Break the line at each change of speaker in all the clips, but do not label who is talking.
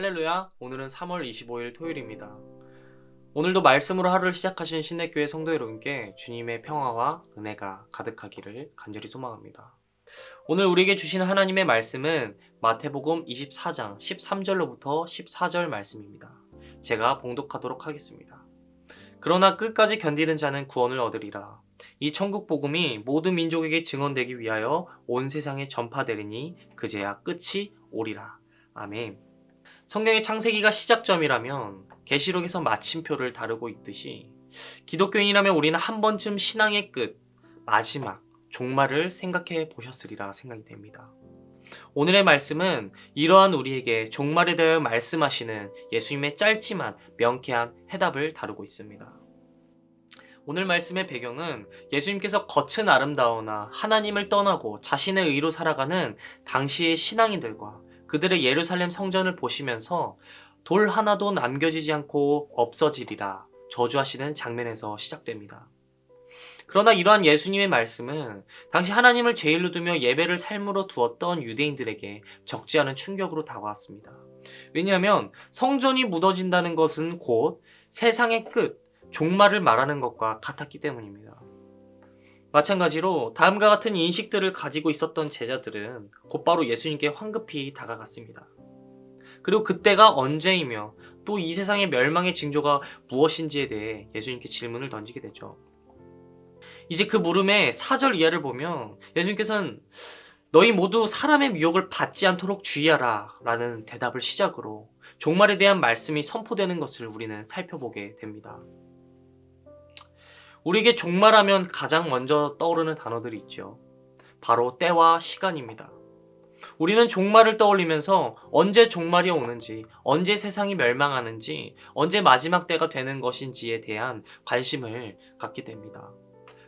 할렐루야, 오늘은 3월 25일 토요일입니다. 오늘도 말씀으로 하루를 시작하신 신내교회 성도 여러분께 주님의 평화와 은혜가 가득하기를 간절히 소망합니다. 오늘 우리에게 주시는 하나님의 말씀은 마태복음 24장 13절로부터 14절 말씀입니다. 제가 봉독하도록 하겠습니다. 그러나 끝까지 견디는 자는 구원을 얻으리라. 이 천국 복음이 모든 민족에게 증언되기 위하여 온 세상에 전파되리니 그제야 끝이 오리라. 아멘. 성경의 창세기가 시작점이라면 계시록에서 마침표를 다루고 있듯이 기독교인이라면 우리는 한 번쯤 신앙의 끝, 마지막, 종말을 생각해 보셨으리라 생각이 됩니다. 오늘의 말씀은 이러한 우리에게 종말에 대하여 말씀하시는 예수님의 짧지만 명쾌한 해답을 다루고 있습니다. 오늘 말씀의 배경은 예수님께서 겉은 아름다우나 하나님을 떠나고 자신의 의로 살아가는 당시의 신앙인들과 그들의 예루살렘 성전을 보시면서 돌 하나도 남겨지지 않고 없어지리라 저주하시는 장면에서 시작됩니다. 그러나 이러한 예수님의 말씀은 당시 하나님을 제일로 두며 예배를 삶으로 두었던 유대인들에게 적지 않은 충격으로 다가왔습니다. 왜냐하면 성전이 무너진다는 것은 곧 세상의 끝, 종말을 말하는 것과 같았기 때문입니다. 마찬가지로 다음과 같은 인식들을 가지고 있었던 제자들은 곧바로 예수님께 황급히 다가갔습니다. 그리고 그때가 언제이며 또 이 세상의 멸망의 징조가 무엇인지에 대해 예수님께 질문을 던지게 되죠. 이제 그 물음의 4절 이하를 보면 예수님께서는 너희 모두 사람의 미혹을 받지 않도록 주의하라 라는 대답을 시작으로 종말에 대한 말씀이 선포되는 것을 우리는 살펴보게 됩니다. 우리에게 종말하면 가장 먼저 떠오르는 단어들이 있죠. 바로 때와 시간입니다. 우리는 종말을 떠올리면서 언제 종말이 오는지, 언제 세상이 멸망하는지, 언제 마지막 때가 되는 것인지에 대한 관심을 갖게 됩니다.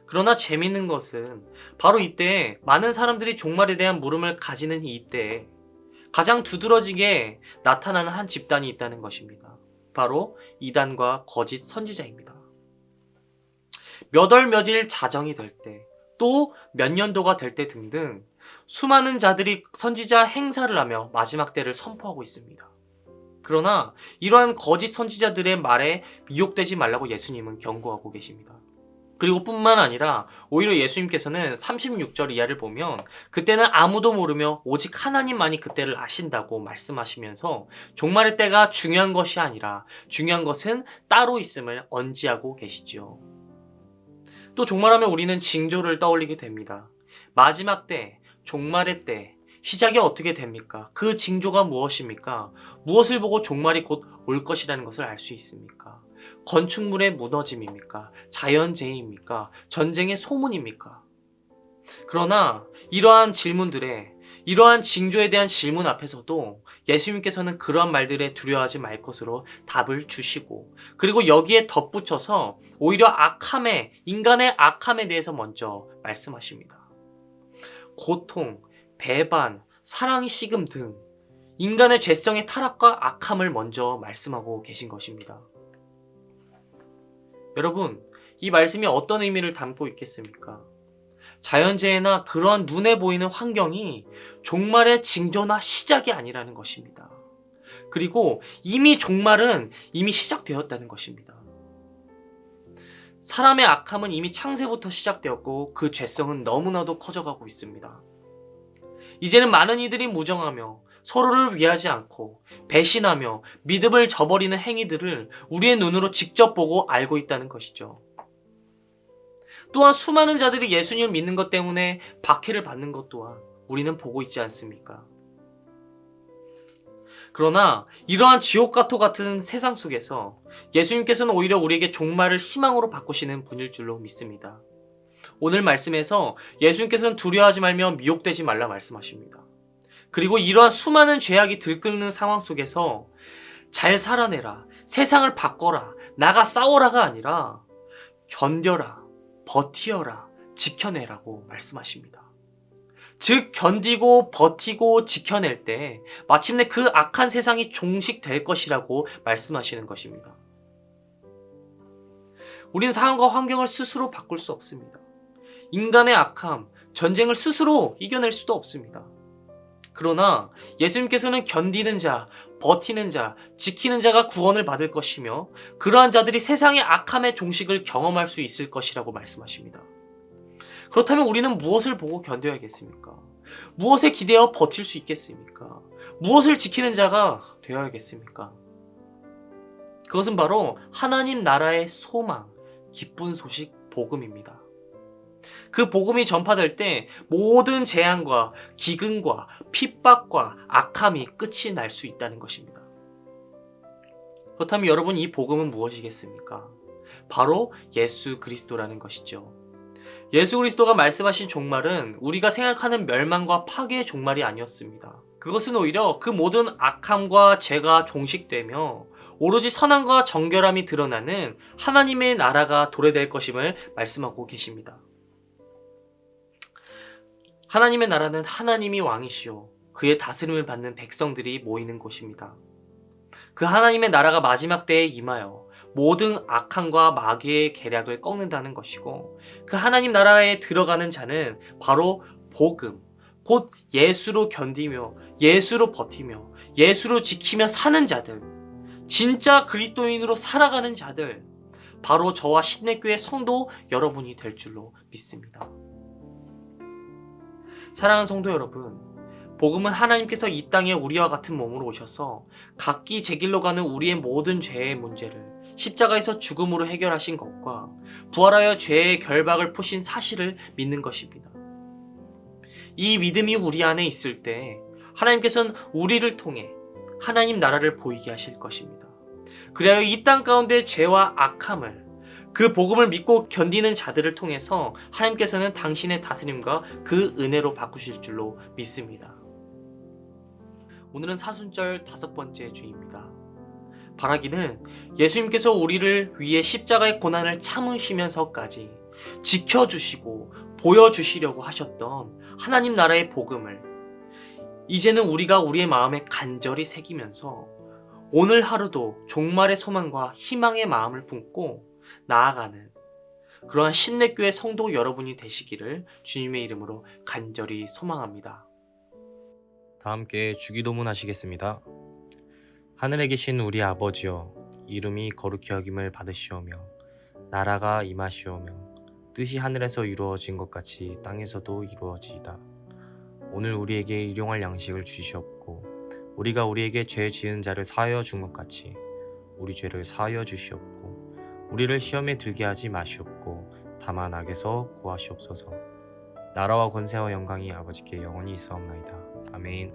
그러나 재밌는 것은 바로 이때 많은 사람들이 종말에 대한 물음을 가지는 이때에 가장 두드러지게 나타나는 한 집단이 있다는 것입니다. 바로 이단과 거짓 선지자입니다. 몇 월 며칠 자정이 될 때, 또 몇 년도가 될 때 등등 수많은 자들이 선지자 행사를 하며 마지막 때를 선포하고 있습니다. 그러나 이러한 거짓 선지자들의 말에 미혹되지 말라고 예수님은 경고하고 계십니다. 그리고 뿐만 아니라 오히려 예수님께서는 36절 이하를 보면 그때는 아무도 모르며 오직 하나님만이 그때를 아신다고 말씀하시면서 종말의 때가 중요한 것이 아니라 중요한 것은 따로 있음을 언지하고 계시죠. 또 종말하면 우리는 징조를 떠올리게 됩니다. 마지막 때, 종말의 때, 시작이 어떻게 됩니까? 그 징조가 무엇입니까? 무엇을 보고 종말이 곧 올 것이라는 것을 알 수 있습니까? 건축물의 무너짐입니까? 자연재해입니까? 전쟁의 소문입니까? 그러나 이러한 질문들에 이러한 징조에 대한 질문 앞에서도 예수님께서는 그러한 말들에 두려워하지 말 것으로 답을 주시고 그리고 여기에 덧붙여서 오히려 인간의 악함에 대해서 먼저 말씀하십니다. 고통, 배반, 사랑의 식음 등 인간의 죄성의 타락과 악함을 먼저 말씀하고 계신 것입니다. 여러분, 이 말씀이 어떤 의미를 담고 있겠습니까? 자연재해나 그러한 눈에 보이는 환경이 종말의 징조나 시작이 아니라는 것입니다. 그리고 종말은 이미 시작되었다는 것입니다. 사람의 악함은 이미 창세부터 시작되었고 그 죄성은 너무나도 커져가고 있습니다. 이제는 많은 이들이 무정하며 서로를 위하지 않고 배신하며 믿음을 저버리는 행위들을 우리의 눈으로 직접 보고 알고 있다는 것이죠. 또한 수많은 자들이 예수님을 믿는 것 때문에 박해를 받는 것 또한 우리는 보고 있지 않습니까? 그러나 이러한 지옥과도 같은 세상 속에서 예수님께서는 오히려 우리에게 종말을 희망으로 바꾸시는 분일 줄로 믿습니다. 오늘 말씀에서 예수님께서는 두려워하지 말며 미혹되지 말라 말씀하십니다. 그리고 이러한 수많은 죄악이 들끓는 상황 속에서 잘 살아내라, 세상을 바꿔라, 나가 싸워라가 아니라 견뎌라, 버티어라, 지켜내라고 말씀하십니다. 즉 견디고 버티고 지켜낼 때 마침내 그 악한 세상이 종식될 것이라고 말씀하시는 것입니다. 우리는 상황과 환경을 스스로 바꿀 수 없습니다. 인간의 악함, 전쟁을 스스로 이겨낼 수도 없습니다. 그러나 예수님께서는 견디는 자, 버티는 자, 지키는 자가 구원을 받을 것이며 그러한 자들이 세상의 악함의 종식을 경험할 수 있을 것이라고 말씀하십니다. 그렇다면 우리는 무엇을 보고 견뎌야겠습니까? 무엇에 기대어 버틸 수 있겠습니까? 무엇을 지키는 자가 되어야겠습니까? 그것은 바로 하나님 나라의 소망, 기쁜 소식, 복음입니다. 그 복음이 전파될 때 모든 재앙과 기근과 핍박과 악함이 끝이 날 수 있다는 것입니다. 그렇다면 여러분, 이 복음은 무엇이겠습니까? 바로 예수 그리스도라는 것이죠. 예수 그리스도가 말씀하신 종말은 우리가 생각하는 멸망과 파괴의 종말이 아니었습니다. 그것은 오히려 그 모든 악함과 죄가 종식되며 오로지 선함과 정결함이 드러나는 하나님의 나라가 도래될 것임을 말씀하고 계십니다. 하나님의 나라는 하나님이 왕이시오 그의 다스림을 받는 백성들이 모이는 곳입니다. 그 하나님의 나라가 마지막 때에 임하여 모든 악함과 마귀의 계략을 꺾는다는 것이고, 그 하나님 나라에 들어가는 자는 바로 복음, 곧 예수로 견디며 예수로 버티며 예수로 지키며 사는 자들, 진짜 그리스도인으로 살아가는 자들, 바로 저와 신내교회 성도 여러분이 될 줄로 믿습니다. 사랑하는 성도 여러분, 복음은 하나님께서 이 땅에 우리와 같은 몸으로 오셔서 각기 제 길로 가는 우리의 모든 죄의 문제를 십자가에서 죽음으로 해결하신 것과 부활하여 죄의 결박을 푸신 사실을 믿는 것입니다. 이 믿음이 우리 안에 있을 때 하나님께서는 우리를 통해 하나님 나라를 보이게 하실 것입니다. 그래야 이 땅 가운데 죄와 악함을, 그 복음을 믿고 견디는 자들을 통해서 하나님께서는 당신의 다스림과 그 은혜로 바꾸실 줄로 믿습니다. 오늘은 사순절 5번째 주입니다. 바라기는 예수님께서 우리를 위해 십자가의 고난을 참으시면서까지 지켜주시고 보여주시려고 하셨던 하나님 나라의 복음을 이제는 우리가 우리의 마음에 간절히 새기면서 오늘 하루도 종말의 소망과 희망의 마음을 품고 나아가는 그러한 신내교회 성도 여러분이 되시기를 주님의 이름으로 간절히 소망합니다.
다 함께 주기도문 하시겠습니다. 하늘에 계신 우리 아버지여, 이름이 거룩히 여김을 받으시오며 나라가 임하시오며 뜻이 하늘에서 이루어진 것 같이 땅에서도 이루어지이다. 오늘 우리에게 일용할 양식을 주시옵고 우리가 우리에게 죄 지은 자를 사하여 준 것 같이 우리 죄를 사하여 주시옵고 우리를 시험에 들게 하지 마시옵고 다만 악에서 구하시옵소서. 나라와 권세와 영광이 아버지께 영원히 있사옵나이다. 아멘.